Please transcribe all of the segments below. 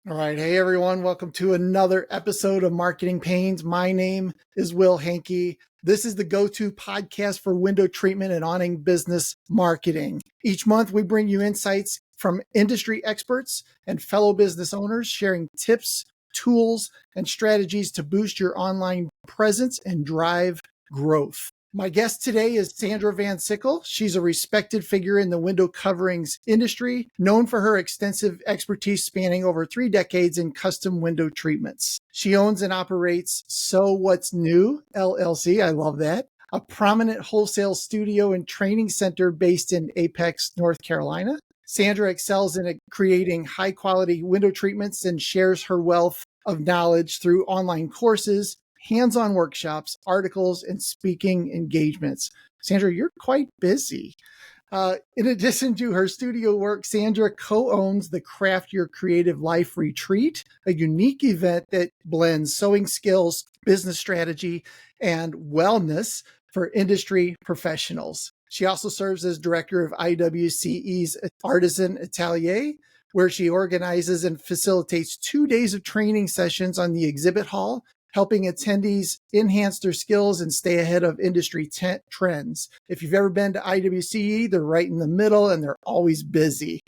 All right. Hey, everyone. Welcome to another episode of Marketing Pains. My name is Will Hankey. This is the go-to podcast for window treatment and awning business marketing. Each month, we bring you insights from industry experts and fellow business owners sharing tips, tools, and strategies to boost your online presence and drive growth. My guest today is Sandra Vansickle. She's a respected figure in the window coverings industry, known for her extensive expertise spanning over 3 decades in custom window treatments. She owns and operates 𝗖𝗟𝗔𝗦𝗦 LLC. I love that. A prominent wholesale studio and training center based in Apex, North Carolina. Sandra excels in creating high quality window treatments and shares her wealth of knowledge through online courses, hands-on workshops, articles, and speaking engagements. Sandra, you're quite busy. In addition to her studio work, Sandra co-owns the Craft Your Creative Life Retreat, a unique event that blends sewing skills, business strategy, and wellness for industry professionals. She also serves as director of IWCE's 𝗖𝗟𝗔𝗦𝗦𝗧𝗘𝗥, where she organizes and facilitates 2 days of training sessions on the exhibit hall, helping attendees enhance their skills and stay ahead of industry trends. If you've ever been to IWCE, they're right in the middle and they're always busy.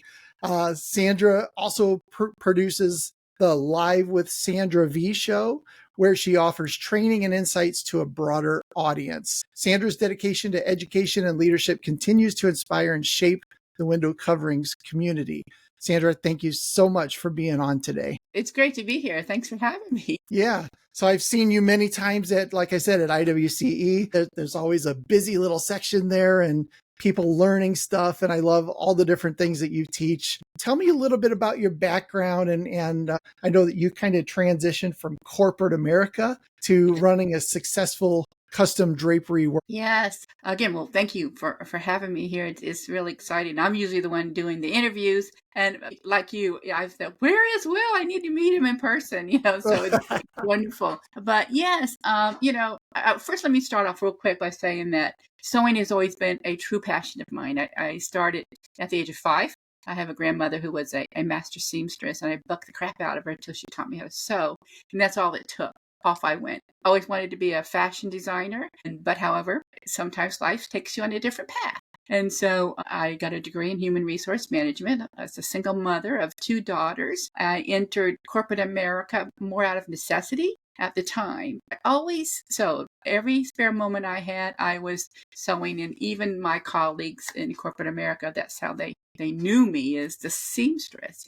Sandra also produces the Live with Sandra V show, where she offers training and insights to a broader audience. Sandra's dedication to education and leadership continues to inspire and shape the window coverings community. Sandra, thank you so much for being on today. It's great to be here. Thanks for having me. Yeah. So I've seen you many times like I said, at IWCE. There's always a busy little section there and people learning stuff. And I love all the different things that you teach. Tell me a little bit about your background. And I know that you kind of transitioned from corporate America to running a successful custom drapery work. Yes. Again, well, thank you for having me here. It's really exciting. I'm usually the one doing the interviews. And like you, I said, where is Will? I need to meet him in person, so it's wonderful. But yes, first let me start off real quick by saying that sewing has always been a true passion of mine. I started at the age of 5. I have a grandmother who was a master seamstress, and I bucked the crap out of her until she taught me how to sew. And that's all it took. Off I went. Always wanted to be a fashion designer, but however, sometimes life takes you on a different path. And so I got a degree in human resource management. As a single mother of 2 daughters, I entered corporate America more out of necessity at the time. I always sewed. Every spare moment I had, I was sewing, and even my colleagues in corporate America, that's how they knew me, as the seamstress,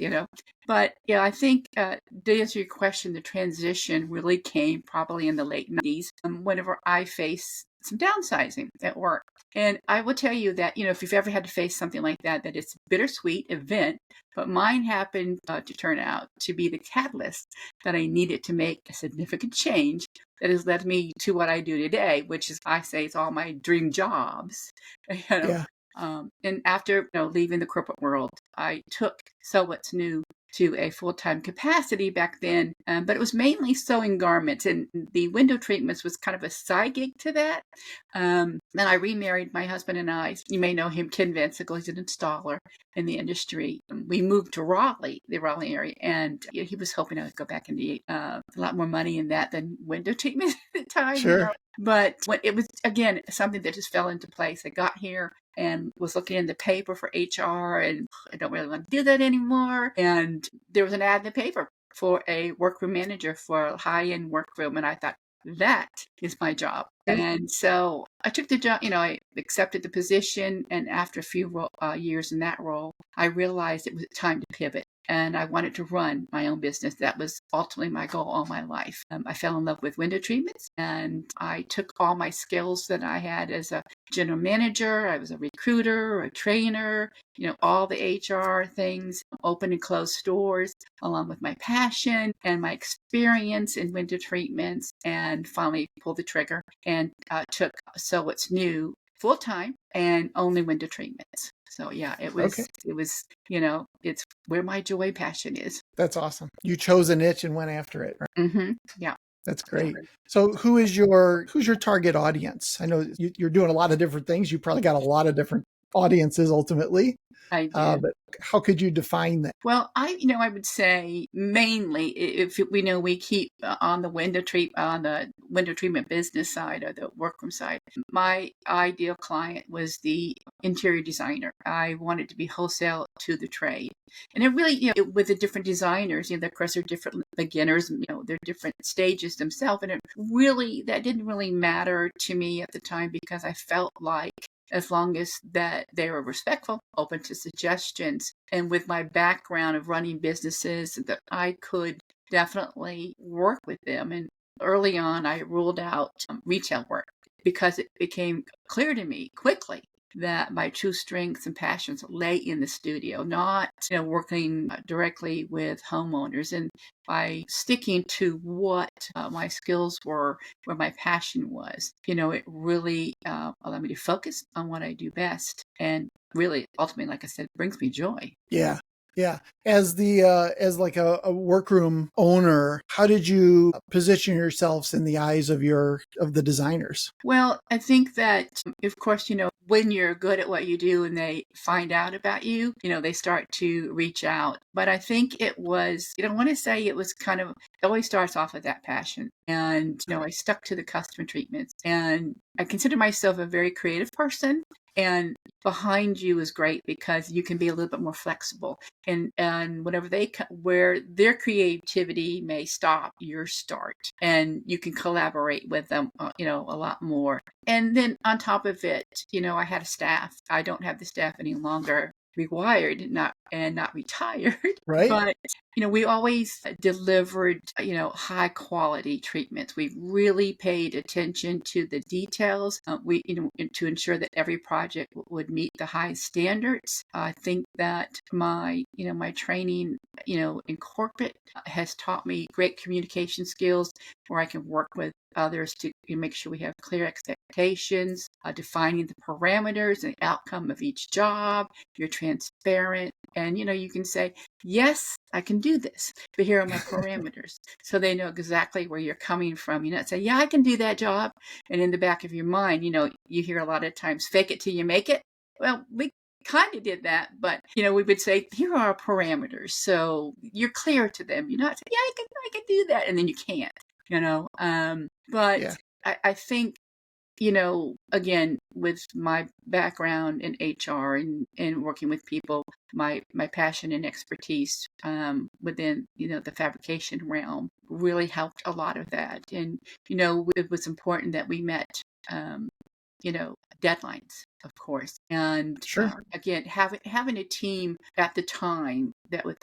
But yeah, I think to answer your question, the transition really came probably in the late 90s, whenever I faced some downsizing at work. And I will tell you that, if you've ever had to face something like that it's a bittersweet event, but mine happened to turn out to be the catalyst that I needed to make a significant change that has led me to what I do today, which is, I say, it's all my dream jobs. Yeah. And after leaving the corporate world, I took Sew What's New to a full-time capacity back then, but it was mainly sewing garments, and the window treatments was kind of a side gig to that. Then I remarried. My husband and I, you may know him, Ken Vansickle, he's an installer in the industry. We moved to Raleigh, the Raleigh area, and he was hoping I would go back and a lot more money in that than window treatment at the time. Sure. But when it was, again, something that just fell into place. I got here and was looking in the paper for HR, and I don't really want to do that anymore. And there was an ad in the paper for a workroom manager for a high-end workroom, and I thought, that is my job. And so I took the job, I accepted the position, and after a few years in that role, I realized it was time to pivot. And I wanted to run my own business. That was ultimately my goal all my life. I fell in love with window treatments, and I took all my skills that I had as a general manager. I was a recruiter, a trainer, all the HR things, open and close stores, along with my passion and my experience in window treatments, and finally pulled the trigger and took Sew What's New full-time and only window treatments. So yeah, it was, it's where my joy passion is. That's awesome. You chose a niche and went after it. Right? Mm-hmm. Yeah. That's great. So who's your target audience? I know you're doing a lot of different things. You probably got a lot of different audience is ultimately. I do. But how could you define that? Well, I would say mainly if we keep on the window treatment business side or the workroom side. My ideal client was the interior designer. I wanted to be wholesale to the trade, and it really, with the different designers, of course, they're different beginners. They're different stages themselves, and that didn't really matter to me at the time because I felt like, as long as that they were respectful, open to suggestions, and with my background of running businesses, that I could definitely work with them. And early on, I ruled out retail work because it became clear to me quickly that my true strengths and passions lay in the studio, not working directly with homeowners. And by sticking to what my skills were, where my passion was, it really allowed me to focus on what I do best, and really, ultimately, like I said, brings me joy. Yeah. Yeah. As like a workroom owner, how did you position yourselves in the eyes of the designers? Well, I think that, of course, when you're good at what you do and they find out about you, they start to reach out. But I think it was, I want to say it was kind of, it always starts off with that passion. And, I stuck to the customer treatments, and I consider myself a very creative person. And behind you is great because you can be a little bit more flexible, and where their creativity may stop, your start, and you can collaborate with them, a lot more. And then on top of it, I had a staff. I don't have the staff any longer, required, not retired. Right. But we always delivered high quality treatments. We really paid attention to the details. We to ensure that every project would meet the highest standards. I think that my training in corporate has taught me great communication skills, where I can work with others to make sure we have clear expectations, defining the parameters and outcome of each job. You're transparent, and you can say, yes, I can do this, but here are my parameters, so they know exactly where you're coming from. Say, yeah, I can do that job, and in the back of your mind, you hear a lot of times, fake it till you make it. Well, we kind of did that, but we would say, here are our parameters, so you're clear to them. You're not saying, yeah, I can do that, and then you can't. But yeah. I think, again, with my background in HR and working with people, my passion and expertise within, the fabrication realm really helped a lot of that. And, it was important that we met, deadlines, of course. And sure. Again, having a team at the time that was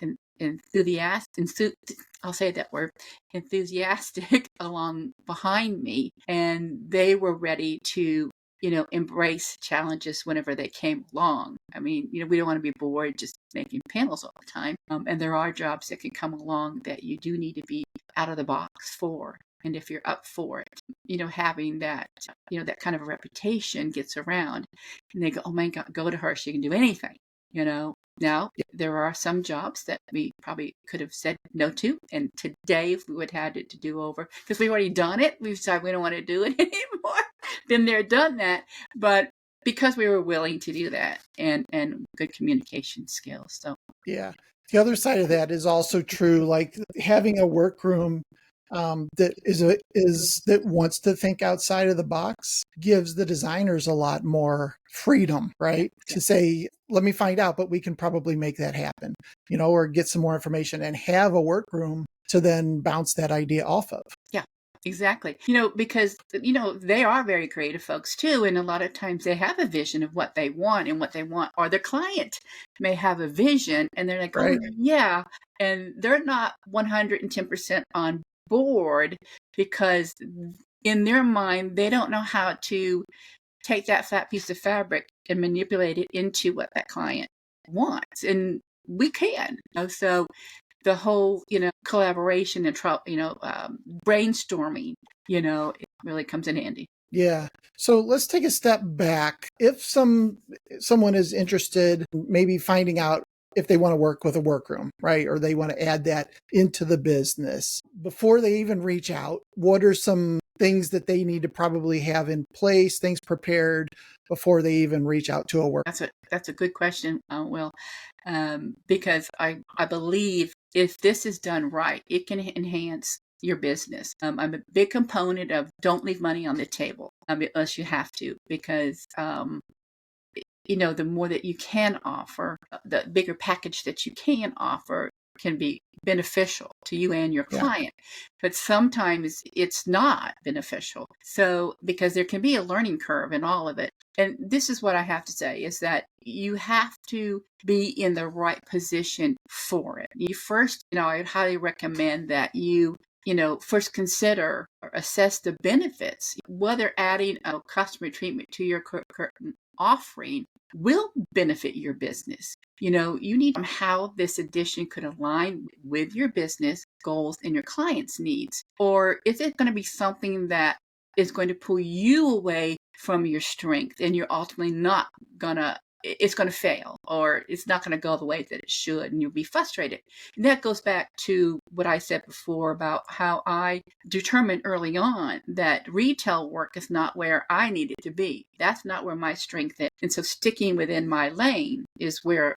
I'll say that word, enthusiastic along behind me, and they were ready to embrace challenges whenever they came along. I mean, we don't want to be bored just making panels all the time, and there are jobs that can come along that you do need to be out of the box for. And if you're up for it, having that, that kind of a reputation gets around, and they go, oh my God, go to her, she can do anything. Now, there are some jobs that we probably could have said no to, and today, if we would have had it to do over, because we've already done it, we've decided we don't want to do it anymore. Been there, done that. But because we were willing to do that, and good communication skills. So yeah, the other side of that is also true. Like having a workroom that wants to think outside of the box gives the designers a lot more freedom, right? Yeah. To say, let me find out, but we can probably make that happen, or get some more information and have a workroom to then bounce that idea off of. Yeah. Exactly. Because, they are very creative folks too. And a lot of times they have a vision of what they want, or their client may have a vision, and they're like, right. Oh, yeah. And they're not 110% on board because in their mind, they don't know how to take that flat piece of fabric and manipulate it into what that client wants. And we can. So the whole, collaboration and brainstorming, it really comes in handy. Yeah. So let's take a step back. If someone is interested, maybe finding out if they want to work with a workroom, right? Or they want to add that into the business, before they even reach out, what are some things that they need to probably have in place, things prepared before they even reach out to a work? That's a good question, Will, because I believe if this is done right, it can enhance your business. I'm a big component of don't leave money on the table unless you have to, because the more that you can offer, the bigger package that you can offer can be beneficial to you and your client. But sometimes it's not beneficial. So, because there can be a learning curve in all of it. And this is what I have to say is that you have to be in the right position for it. You first, I would highly recommend that you first consider or assess the benefits, whether adding a customer treatment to your current offering will benefit your business. You need how this addition could align with your business goals and your clients' needs. Or is it going to be something that is going to pull you away from your strength and you're ultimately it's going to fail, or it's not going to go the way that it should, and you'll be frustrated. And that goes back to what I said before about how I determined early on that retail work is not where I needed to be. That's not where my strength is. And so sticking within my lane is where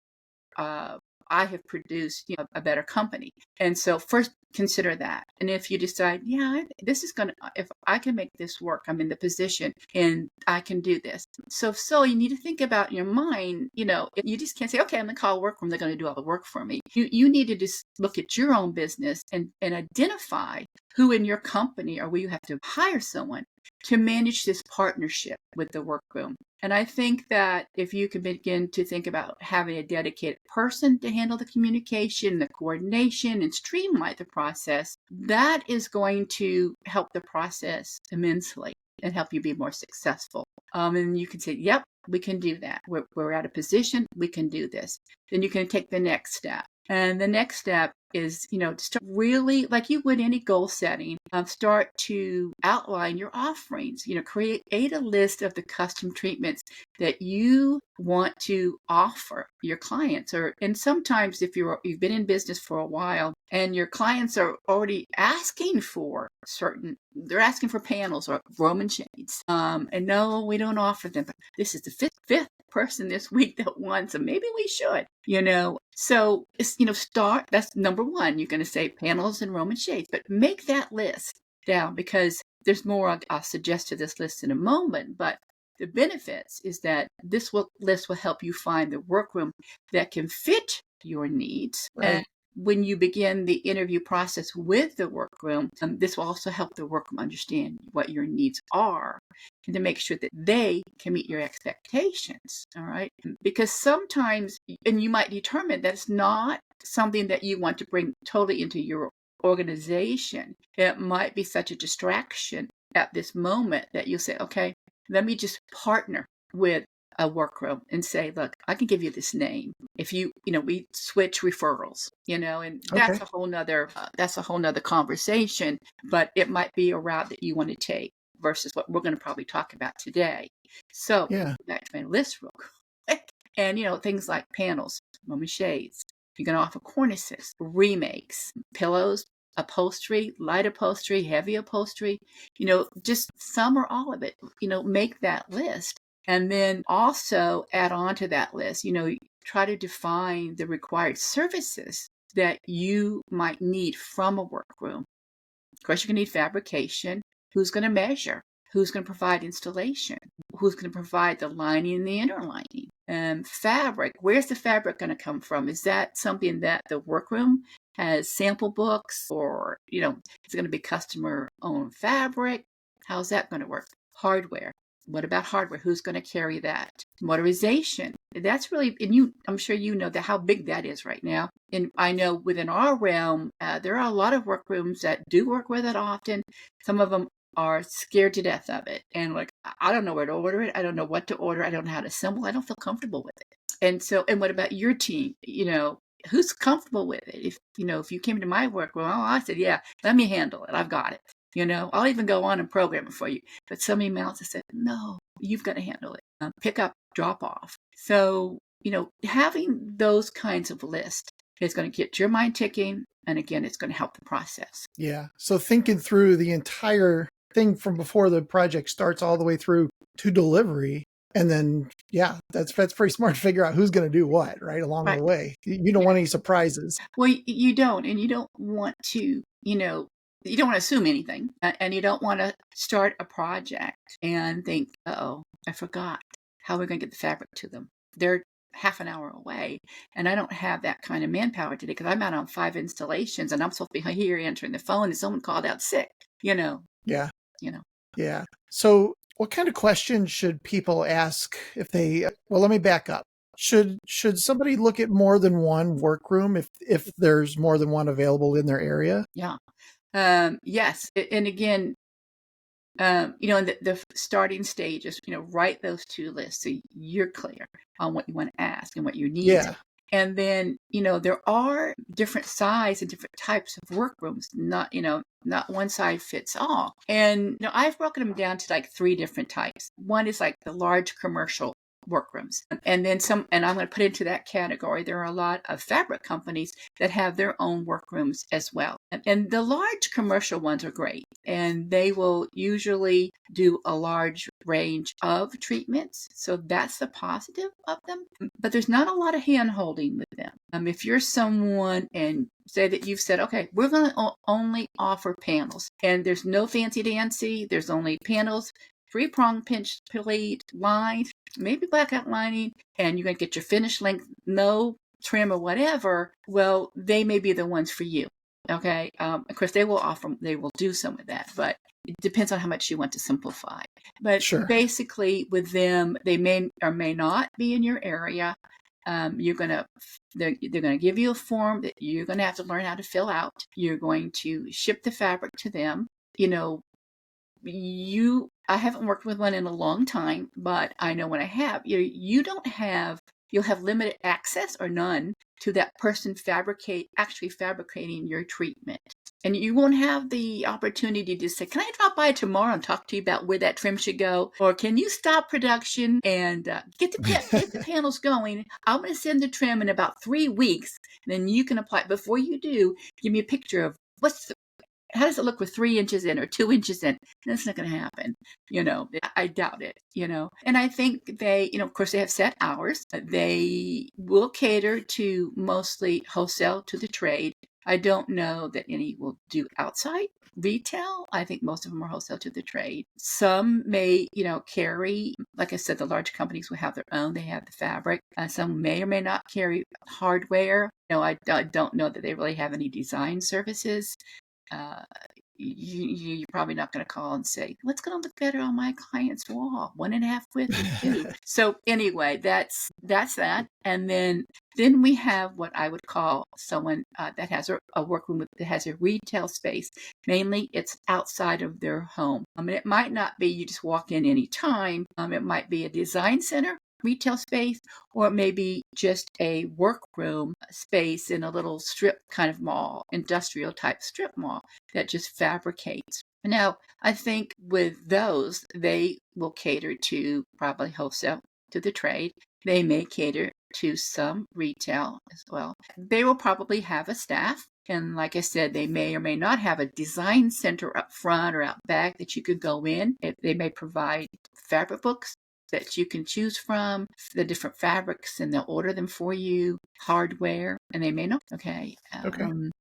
I have produced a better company. And so first consider that. And if you decide, if I can make this work, I'm in the position and I can do this. So you need to think about in your mind, you just can't say, okay, I'm going to call a workroom, they're going to do all the work for me. You need to just look at your own business and identify who in your company or where you have to hire someone to manage this partnership with the workroom. And I think that if you can begin to think about having a dedicated person to handle the communication, the coordination, and streamline the process, that is going to help the process immensely and help you be more successful. And you can say, yep, we can do that. We're at a position, we can do this. Then you can take the next step. And the next step is, to start really, like you would any goal setting, start to outline your offerings, create a list of the custom treatments that you want to offer your clients. And sometimes if you've been in business for a while and your clients are already asking for they're asking for panels or Roman shades. And no, we don't offer them. But this is the fifth person this week that wants them. Maybe we should, So, start, that's number one. You're going to say panels and Roman shades, but make that list down because there's more I'll suggest to this list in a moment. But the benefits is that this list will help you find the workroom that can fit your needs. Right. And when you begin the interview process with the workroom, this will also help the workroom understand what your needs are and to make sure that they can meet your expectations. All right. Because sometimes, and you might determine that it's not something that you want to bring totally into your organization. It might be such a distraction at this moment that you'll say, okay, let me just partner with a workroom and say, look, I can give you this name. If we switch referrals, and that's a whole nother conversation, but it might be a route that you want to take versus what we're going to probably talk about today. So back to my list real quick. And, things like panels, Roman shades. You're going to offer cornices, remakes, pillows, upholstery, light upholstery, heavy upholstery, just some or all of it, make that list. And then also add on to that list, try to define the required services that you might need from a workroom. Of course, you're going to need fabrication. Who's going to measure? Who's going to provide installation? Who's going to provide the lining and the inner lining? And fabric, where's the fabric going to come from? Is that something that the workroom has sample books or, is it going to be customer owned fabric? How's that going to work? Hardware. What about hardware? Who's going to carry that? Motorization. That's really, and I'm sure you know how big that is right now. And I know within our realm, there are a lot of workrooms that do work with it often. Some of them are scared to death of it. And like, I don't know where to order it. I don't know what to order. I don't know how to assemble. I don't feel comfortable with it. And what about your team? Who's comfortable with it? If you came to my workroom, I said, yeah, let me handle it. I've got it. I'll even go on and program it for you. But some emails have said, no, you've got to handle it. Pick up, drop off. So, having those kinds of lists is going to get your mind ticking. And again, it's going to help the process. Yeah. So thinking through the entire thing from before the project starts all the way through to delivery. And then, yeah, that's pretty smart to figure out who's going to do what, right, along the way. You don't want any surprises. Well, you don't, and you don't want to, you don't want to assume anything, and you don't want to start a project and think, oh, I forgot how we're going to get the fabric to them. They're half an hour away, and I don't have that kind of manpower today because I'm out on 5 installations, and I'm supposed to be here answering the phone, and someone called out sick, Yeah. Yeah. So what kind of questions should people ask if they, well, let me back up. Should somebody look at more than one workroom if there's more than one available in their area? Yeah. Yes. And again, in the starting stages, write those 2 lists so you're clear on what you want to ask and what you need. Yeah. And then, there are different size and different types of workrooms, not one size fits all. And I've broken them down to like 3 different types. One is like the large commercial workrooms. And then and I'm going to put into that category, there are a lot of fabric companies that have their own workrooms as well. And the large commercial ones are great. And they will usually do a large range of treatments. So that's the positive of them. But there's not a lot of hand holding with them. If you're someone and say that you've said, okay, we're going to only offer panels, and there's no fancy dancy, there's only panels, 3-prong pinch pleat, lined, maybe blackout lining, and you're going to get your finish length, no trim or whatever, well, they may be the ones for you. Okay. Of course, they will do some of that, but it depends on how much you want to simplify. But basically with them, they may or may not be in your area. They're going to give you a form that you're going to have to learn how to fill out. You're going to ship the fabric to them. I haven't worked with one in a long time, but I know when I have, you'll have limited access or none to that person actually fabricating your treatment. And you won't have the opportunity to say, can I drop by tomorrow and talk to you about where that trim should go? Or can you stop production and get the panels going? I'm going to send the trim in about 3 weeks. And then you can apply. Before you do, give me a picture of how does it look with 3 inches in or 2 inches in? That's not going to happen. I doubt it, And I think they, of course, they have set hours. They will cater to mostly wholesale to the trade. I don't know that any will do outside retail. I think most of them are wholesale to the trade. Some may, carry, like I said, the large companies will have their own. They have the fabric. Some may or may not carry hardware. I don't know that they really have any design services. You're probably not going to call and say, what's going to look better on my client's wall? 1.5 width and 2. So anyway, that's that. And then we have what I would call someone that has a workroom that has a retail space. Mainly it's outside of their home. It might not be you just walk in any time. It might be a design center, retail space, or maybe just a workroom space in a little strip kind of mall, industrial type strip mall that just fabricates. Now, I think with those, they will cater to probably wholesale to the trade. They may cater to some retail as well. They will probably have a staff. And like I said, they may or may not have a design center up front or out back that you could go in. They may provide fabric books that you can choose from, the different fabrics, and they'll order them for you, hardware, and they may not. Okay.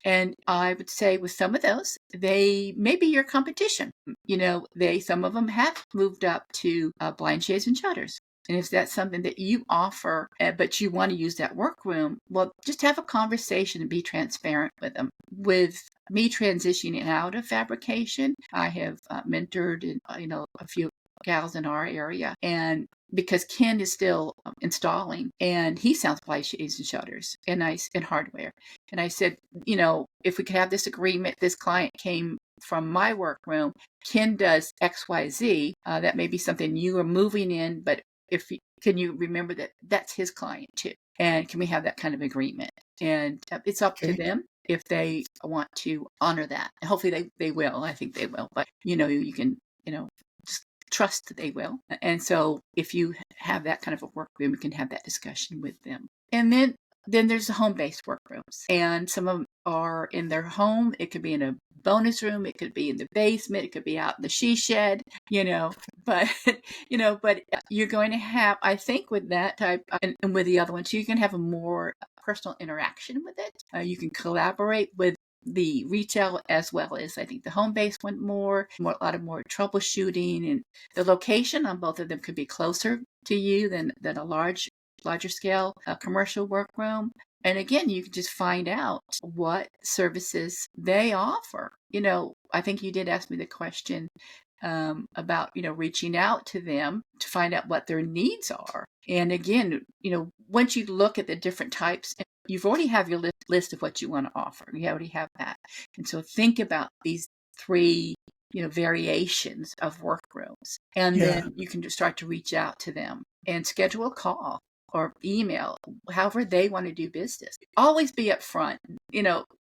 And I would say with some of those, they may be your competition. Some of them have moved up to blind shades and shutters. And if that's something that you offer, but you want to use that workroom, well, just have a conversation and be transparent with them. With me transitioning out of fabrication, I have mentored, a few gals in our area, and because Ken is still installing, and he sells blind shades and shutters and hardware, and I said, if we could have this agreement, this client came from my workroom, Ken does XYZ, that may be something you are moving in, but can you remember that that's his client too, and can we have that kind of agreement? And it's up to them if they want to honor that. And hopefully they will. I think they will, but you can just trust that they will. And so if you have that kind of a workroom, you can have that discussion with them. And then there's the home-based workrooms, and some of them are in their home. It could be in a bonus room. It could be in the basement. It could be out in the she shed, but, but you're going to have, I think with that type and with the other ones, you can have a more personal interaction with it. You can collaborate with the retail as well as I think the home base went a lot of more troubleshooting, and the location on both of them could be closer to you than a larger scale commercial workroom. And again, you can just find out what services they offer. I think you did ask me the question about, reaching out to them to find out what their needs are. And again, once you look at the different types, you've already have your list of what you want to offer. You already have that. And so think about these 3, variations of workrooms. And then you can just start to reach out to them and schedule a call or email, however they want to do business. Always be upfront.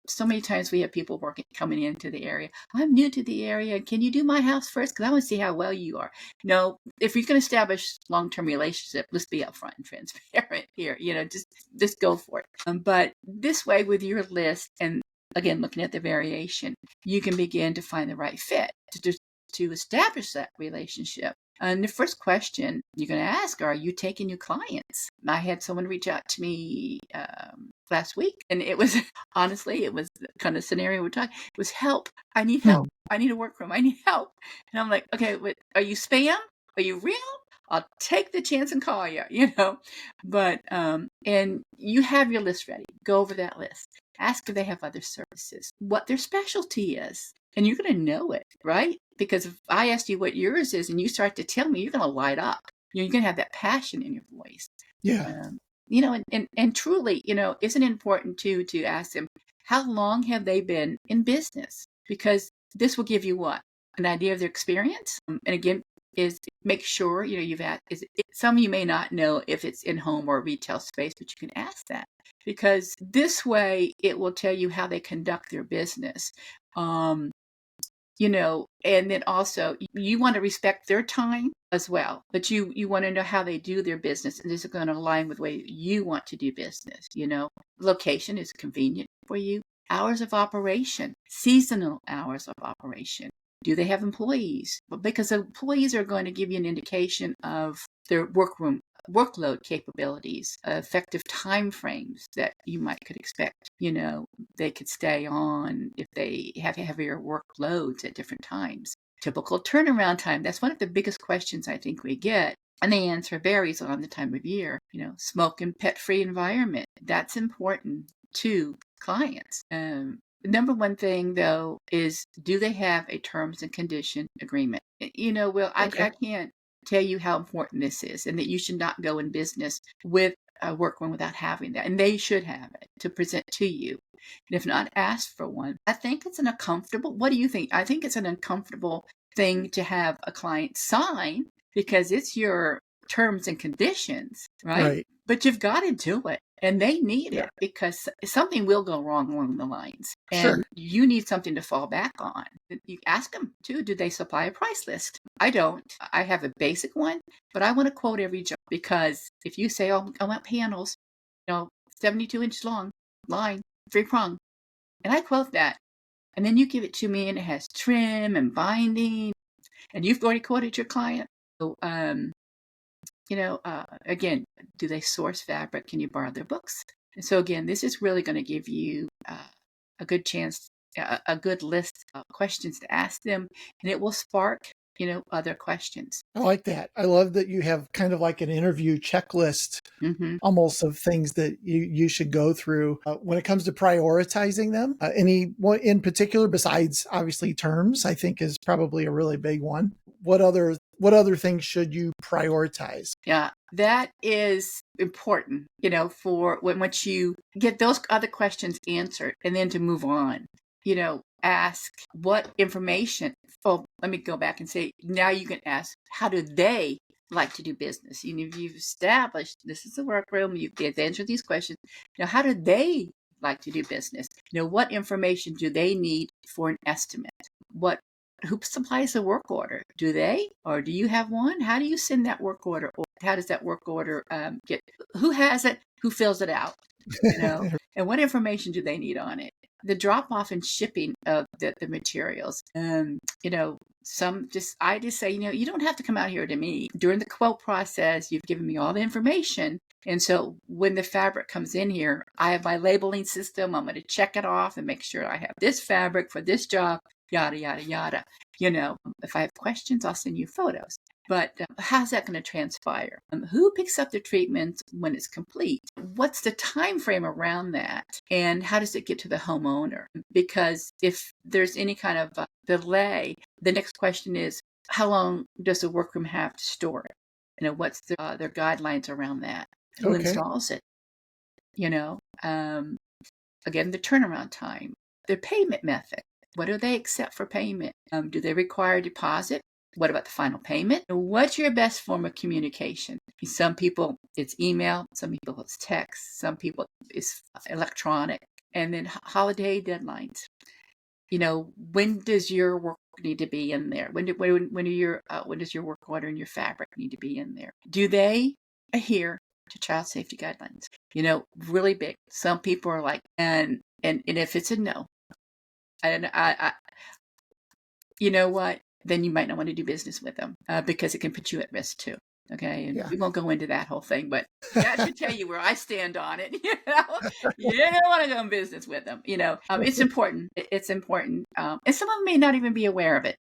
So many times we have people coming into the area. I'm new to the area. Can you do my house first? Because I want to see how well you are. No, if you can establish long-term relationship, let's be upfront and transparent here. Just go for it. But this way, with your list, and again, looking at the variation, you can begin to find the right fit to establish that relationship. And the first question you're going to ask, are you taking new clients? I had someone reach out to me last week, and it was, honestly, it was the kind of scenario we're talking. It was help. I need help. I need a workroom. I need help. And I'm like, okay, are you spam? Are you real? I'll take the chance and call you, But, and you have your list ready. Go over that list. Ask if they have other services, what their specialty is. And you're going to know it, right? Because if I asked you what yours is and you start to tell me, you're going to light up. You're going to have that passion in your voice. Yeah. And truly, isn't it important to ask them, how long have they been in business? Because this will give you what? An idea of their experience. And again, is make sure, some of you may not know if it's in home or retail space, but you can ask that. Because this way, it will tell you how they conduct their business. And then also you want to respect their time as well, but you want to know how they do their business, and this is going to align with the way you want to do business. Location is convenient for you. Hours of operation, seasonal hours of operation. Do they have employees? Because employees are going to give you an indication of their workload capabilities, effective time frames that you could expect. They could stay on if they have heavier workloads at different times. Typical turnaround time. That's one of the biggest questions I think we get. And the answer varies on the time of year. Smoke and pet-free environment. That's important to clients. The number one thing, though, is do they have a terms and condition agreement? Will, I can't tell you how important this is, and that you should not go in business with a workroom without having that. And they should have it to present to you. And if not, ask for one. I think it's an uncomfortable, what do you think? I think it's an uncomfortable thing to have a client sign because it's your terms and conditions, right? But you've got to do it. And they need it because something will go wrong along the lines. And you need something to fall back on. You ask them too, do they supply a price list? I don't. I have a basic one, but I want to quote every job, because if you say, oh, I want panels, 72 inches long, line, 3-prong, and I quote that, and then you give it to me and it has trim and binding, and you've already quoted your client. So, again, do they source fabric? Can you borrow their books? And so again, this is really going to give you a good chance, a good list of questions to ask them, and it will spark, other questions. I like that. I love that you have kind of like an interview checklist, almost, of things that you should go through when it comes to prioritizing them. Any one in particular, besides obviously terms, I think is probably a really big one. What other things should you prioritize? Yeah, that is important, for once you get those other questions answered, and then to move on, ask what information. Oh, let me go back and say, now you can ask, how do they like to do business? You've established this is a workroom, they've answered these questions. Now, how do they like to do business? What information do they need for an estimate? Who supplies the work order? Do they, or do you have one? How do you send that work order? Or how does that work order who has it? Who fills it out? And what information do they need on it? the drop off and shipping of the materials. I just say, you don't have to come out here to me. During the quote process, you've given me all the information. And so when the fabric comes in here, I have my labeling system. I'm going to check it off and make sure I have this fabric for this job, yada, yada, yada. If I have questions, I'll send you photos. But how's that going to transpire? Who picks up the treatments when it's complete? What's the time frame around that? And how does it get to the homeowner? Because if there's any kind of delay, the next question is, how long does the workroom have to store it? What's their guidelines around that? Who installs it? Again, the turnaround time, their payment method. What do they accept for payment? Do they require a deposit? What about the final payment? What's your best form of communication? Some people, it's email. Some people, it's text. Some people, it's electronic. And then holiday deadlines. When does your work need to be in there? When does your work order and your fabric need to be in there? Do they adhere to child safety guidelines? Really big. Some people are like, and if it's a no, and you know what? Then you might not want to do business with them because it can put you at risk too. Okay. And we won't go into that whole thing, but that should tell you where I stand on it. You don't want to go in business with them. It's important. It's important. And some of them may not even be aware of it.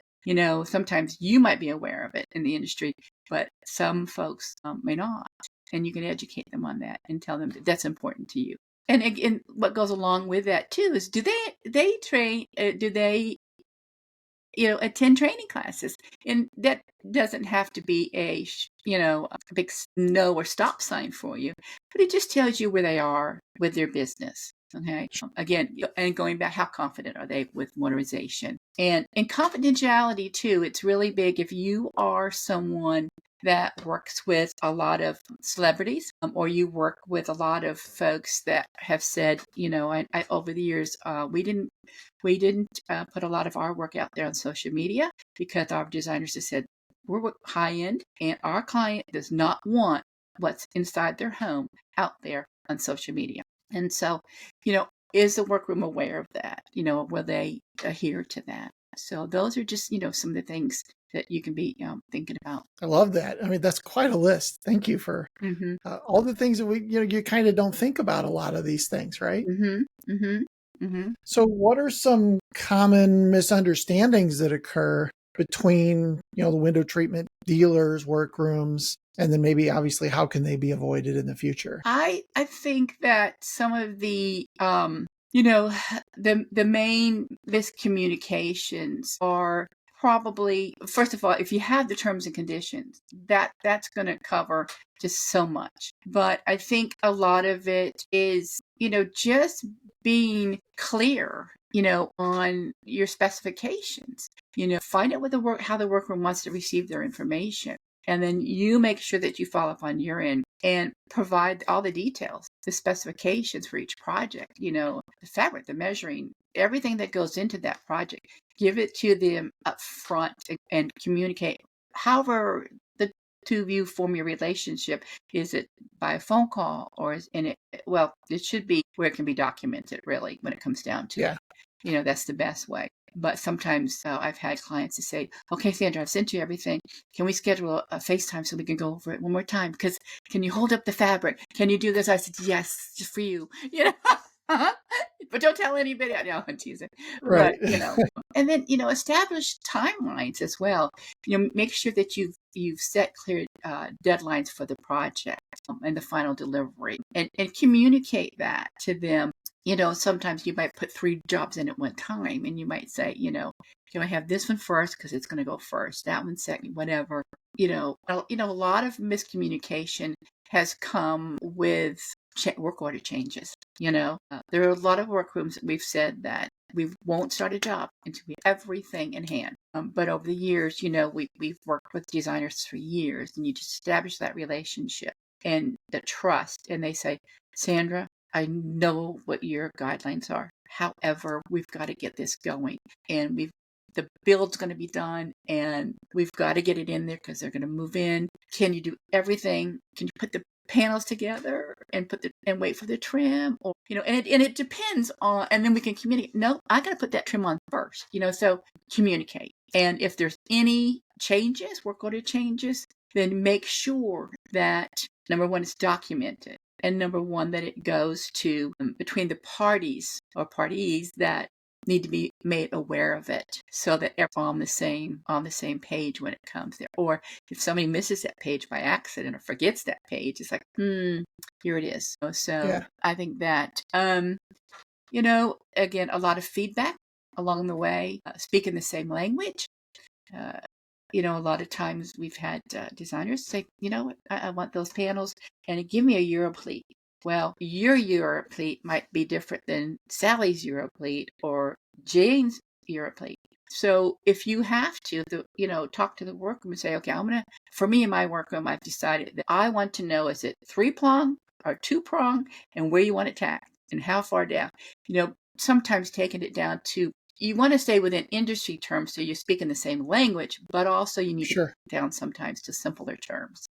Sometimes you might be aware of it in the industry, but some folks may not. And you can educate them on that and tell them that that's important to you. And again, what goes along with that too is, do they train? Do they attend training classes? And that doesn't have to be a big no or stop sign for you, but it just tells you where they are with their business. Okay. Again, and going back, how confident are they with modernization and confidentiality too? It's really big. If you are someone that works with a lot of celebrities, or you work with a lot of folks that have said, I over the years, we didn't put a lot of our work out there on social media because our designers have said we're high end and our client does not want what's inside their home out there on social media. And so, is the workroom aware of that? Will they adhere to that? So those are just, some of the things that you can be thinking about. I love that. I mean, that's quite a list. Thank you for all the things that you kind of don't think about a lot of these things, right? So what are some common misunderstandings that occur between, the window treatment dealers, workrooms, and then maybe obviously how can they be avoided in the future? I think that some of the the main miscommunications are probably, first of all, if you have the terms and conditions, that's going to cover just so much. But I think a lot of it is, just being clear, on your specifications. Find out how the workroom wants to receive their information. And then you make sure that you follow up on your end and provide all the details, the specifications for each project, the fabric, the measuring, everything that goes into that project. Give it to them up front and communicate. However, the two of you form your relationship. Is it by a phone call or it should be where it can be documented, really, when it comes down to it. That's the best way. But sometimes I've had clients to say, okay, Sandra, I've sent you everything. Can we schedule a FaceTime so we can go over it one more time? Because can you hold up the fabric? Can you do this? I said, yes, just for you. But don't tell anybody. No, I'm teasing. Right. But, and then, establish timelines as well. Make sure that you've set clear deadlines for the project and the final delivery and communicate that to them. Sometimes you might put 3 jobs in at one time and you might say, can I have this one first because it's going to go first, that one second, whatever. A lot of miscommunication has come with work order changes. There are a lot of workrooms that we've said that we won't start a job until we have everything in hand. But over the years, we've worked with designers for years, and you just establish that relationship and the trust. And they say, Sandra, I know what your guidelines are. However, we've got to get this going, and the build's going to be done, and we've got to get it in there because they're going to move in. Can you do everything? Can you put the panels together and wait for the trim, or and it depends on, and then we can communicate. No, I got to put that trim on first, so communicate. And if there's any changes, work order changes, then make sure that number one, it's documented, and number one, that it goes to between the parties or parties that need to be made aware of it, so that everyone's on the same page when it comes there. Or if somebody misses that page by accident or forgets that page, it's like, here it is. So yeah. I think that again, a lot of feedback along the way, speaking the same language. A lot of times we've had designers say, I want those panels, and give me a Europlete. Well, your Europlete might be different than Sally's Europlete or Jane's Europlete. So if you have to, talk to the workroom and say, okay, for me in my workroom, I've decided that I want to know, is it 3-prong or 2-prong, and where you want it tacked and how far down. Sometimes taking it down to, you want to stay within industry terms, so you're speaking the same language, but also you need to get down sometimes to simpler terms,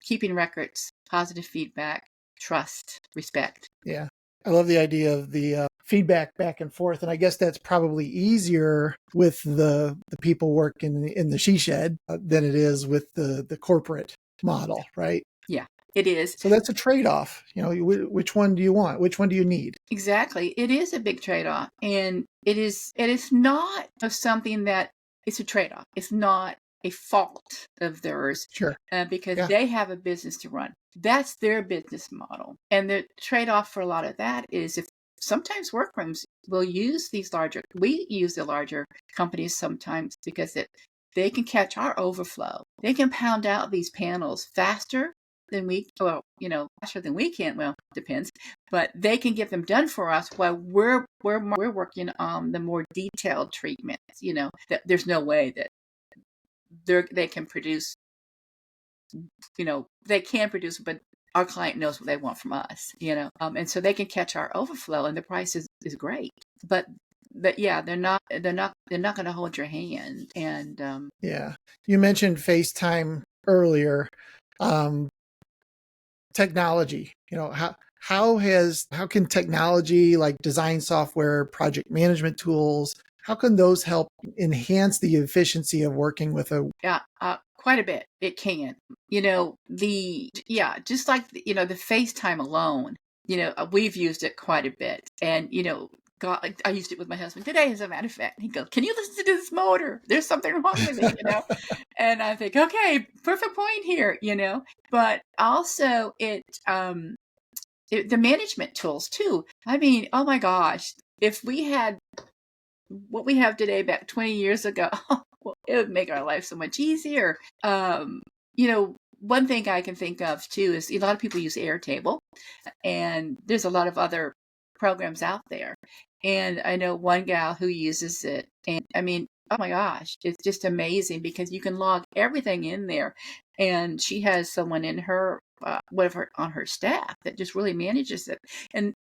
keeping records, positive feedback, trust, respect. Yeah. I love the idea of the feedback back and forth. And I guess that's probably easier with the people working in the she shed than it is with the corporate model, right? Yeah, it is. So that's a trade-off. Which one do you want? Which one do you need? Exactly. It is a big trade-off. And it is not something that it's a trade-off. It's not a fault of theirs. Sure. Because they have a business to run. That's their business model. And the trade-off for a lot of that is, if sometimes workrooms will use we use the larger companies sometimes because they can catch our overflow. They can pound out these panels faster than faster than we can. Well, depends, but they can get them done for us while we're working on the more detailed treatments. That there's no way that they can produce. They can produce, but our client knows what they want from us. And so they can catch our overflow, and the price is great. But yeah, they're not going to hold your hand. And you mentioned FaceTime earlier. Technology, how can technology like design software, project management tools, how can those help enhance the efficiency of working with quite a bit. It can, just like, the FaceTime alone, we've used it quite a bit. And, God, I used it with my husband today, as a matter of fact. He goes, "Can you listen to this motor? There's something wrong with it," And I think, okay, perfect point here, But also the management tools too. I mean, oh my gosh, if we had what we have today back 20 years ago, well, it would make our life so much easier. One thing I can think of too is a lot of people use Airtable, and there's a lot of other programs out there. And I know one gal who uses it, and I mean, oh my gosh, it's just amazing because you can log everything in there, and she has someone in her on her staff that just really manages it, and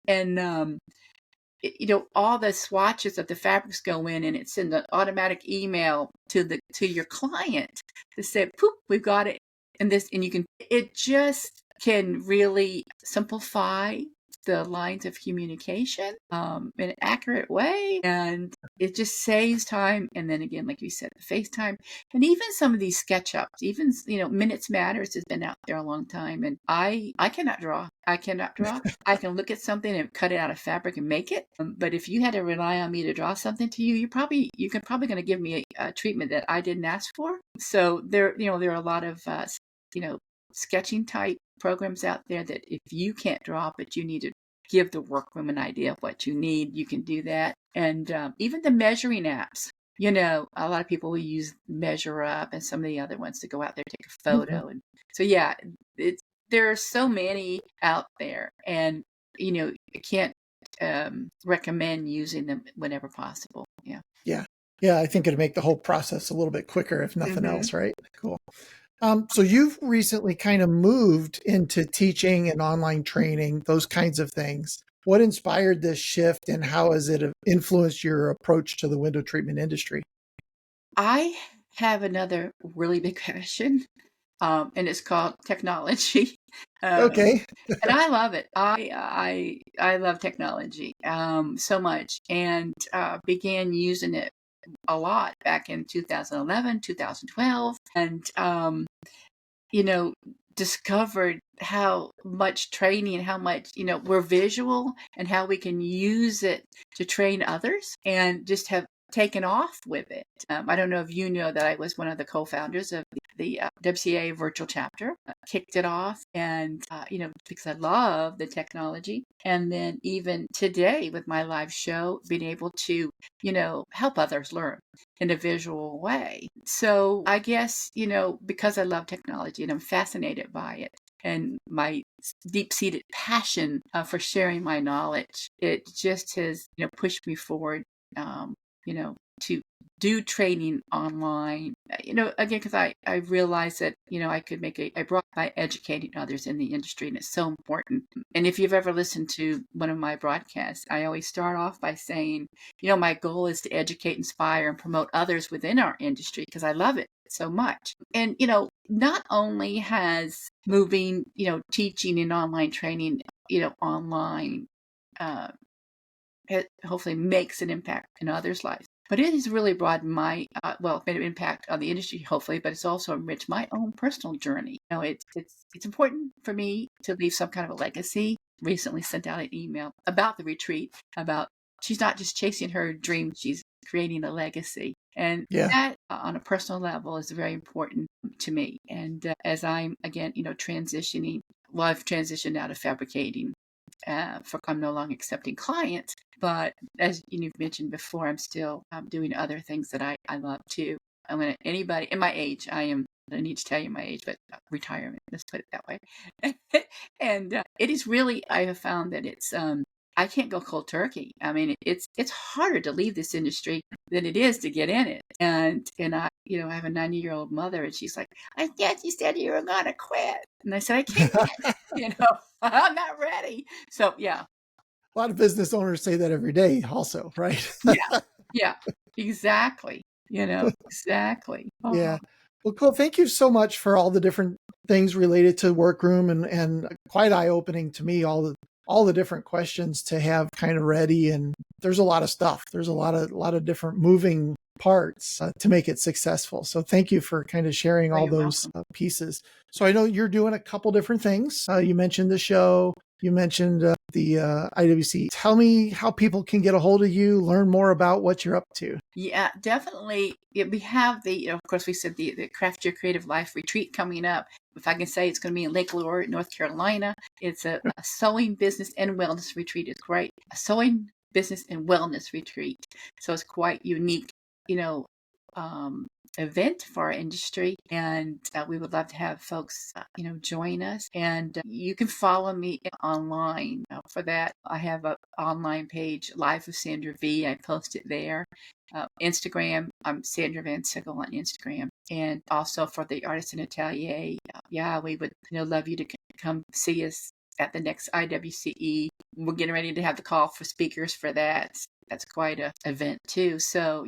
all the swatches of the fabrics go in, and it sends an automatic email to your client to say, "Poop, we've got it," and it just can really simplify the lines of communication in an accurate way, and it just saves time. And then again, like you said, the FaceTime, and even some of these SketchUps, even Minutes Matters has been out there a long time, and I cannot draw. I can look at something and cut it out of fabric and make it, but if you had to rely on me to draw something to you, you're probably going to give me a treatment that I didn't ask for. So there are a lot of sketching type programs out there that if you can't draw, but you need to give the workroom an idea of what you need, you can do that. And even the measuring apps, a lot of people will use Measure Up and some of the other ones to go out there, take a photo. Mm-hmm. And so, there are so many out there, and, you can't recommend using them whenever possible. Yeah. Yeah. I think it'd make the whole process a little bit quicker, if nothing else, right? Cool. So you've recently kind of moved into teaching and online training, those kinds of things. What inspired this shift, and how has it influenced your approach to the window treatment industry? I have another really big passion, and it's called technology. Okay. And I love it. I love technology so much, and began using it a lot back in 2011, 2012, and you know, discovered how much training and how much, we're visual and how we can use it to train others and just have taken off with it. I don't know if you know that I was one of the co-founders of the WCA virtual chapter, kicked it off and, because I love the technology. And then even today with my live show, being able to, help others learn in a visual way. So I guess, because I love technology and I'm fascinated by it and my deep-seated passion for sharing my knowledge, it just has, pushed me forward, to do training online, again, because I realized that, I could make a broad by educating others in the industry, and it's so important. And if you've ever listened to one of my broadcasts, I always start off by saying, my goal is to educate, inspire, and promote others within our industry because I love it so much. And, not only has moving, teaching and online training, online, it hopefully makes an impact in others' lives. But it has really broadened my, made an impact on the industry, hopefully, but it's also enriched my own personal journey. It's important for me to leave some kind of a legacy. Recently sent out an email about the retreat, about she's not just chasing her dream, she's creating a legacy. And that on a personal level is very important to me. And as I'm, again, transitioning, I've transitioned out of fabricating. I'm no longer accepting clients, but as you've mentioned before, I'm still doing other things that I love too. I'm going to anybody in my age, I need to tell you my age, but retirement, let's put it that way. And it is really, I have found that it's, I can't go cold turkey. I mean, it's harder to leave this industry than it is to get in it. And I, I have a 90-year-old mother, and she's like, "I thought you said you were going to quit." And I said, "I can't, I'm not ready." So, yeah. A lot of business owners say that every day also, right? Yeah, exactly. Exactly. Yeah. Well, cool. Thank you so much for all the different things related to workroom and quite eye-opening to me, all the different questions to have kind of ready. And there's a lot of stuff. There's a lot of different moving parts to make it successful. So thank you for kind of sharing all those pieces. So I know you're doing a couple different things. You mentioned the show. You mentioned the IWC. Tell me how people can get a hold of you, learn more about what you're up to. Yeah, definitely. We have of course, we said the Craft Your Creative Life retreat coming up. If I can say, it's going to be in Lake Lure, North Carolina. It's a sewing business and wellness retreat. It's great. A sewing business and wellness retreat. So it's quite unique, event for our industry, and we would love to have folks join us. And you can follow me online for that. I have an online page, Life of Sandra V. I post it there. Instagram, I'm Sandra Vansickle on Instagram. And also for the Artisan Atelier, we would love you to come see us at the next IWCE. We're getting ready to have the call for speakers for that. That's quite an event too. So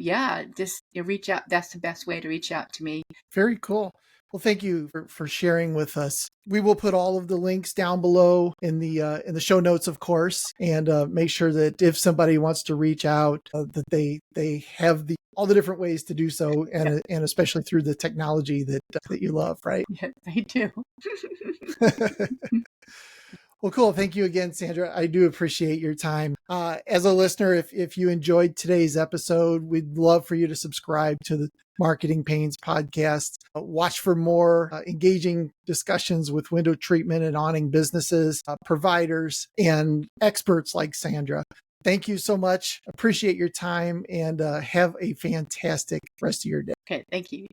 just reach out. That's the best way to reach out to me. Very cool. Well, thank you for sharing with us. We will put all of the links down below in the show notes, of course, and make sure that if somebody wants to reach out, that they have all the different ways to do so, and especially through the technology that you love, right? Yeah, they do. Well, cool. Thank you again, Sandra. I do appreciate your time. As a listener, if you enjoyed today's episode, we'd love for you to subscribe to the Marketing Pains podcast. Watch for more engaging discussions with window treatment and awning businesses, providers, and experts like Sandra. Thank you so much. Appreciate your time, and have a fantastic rest of your day. Okay, thank you.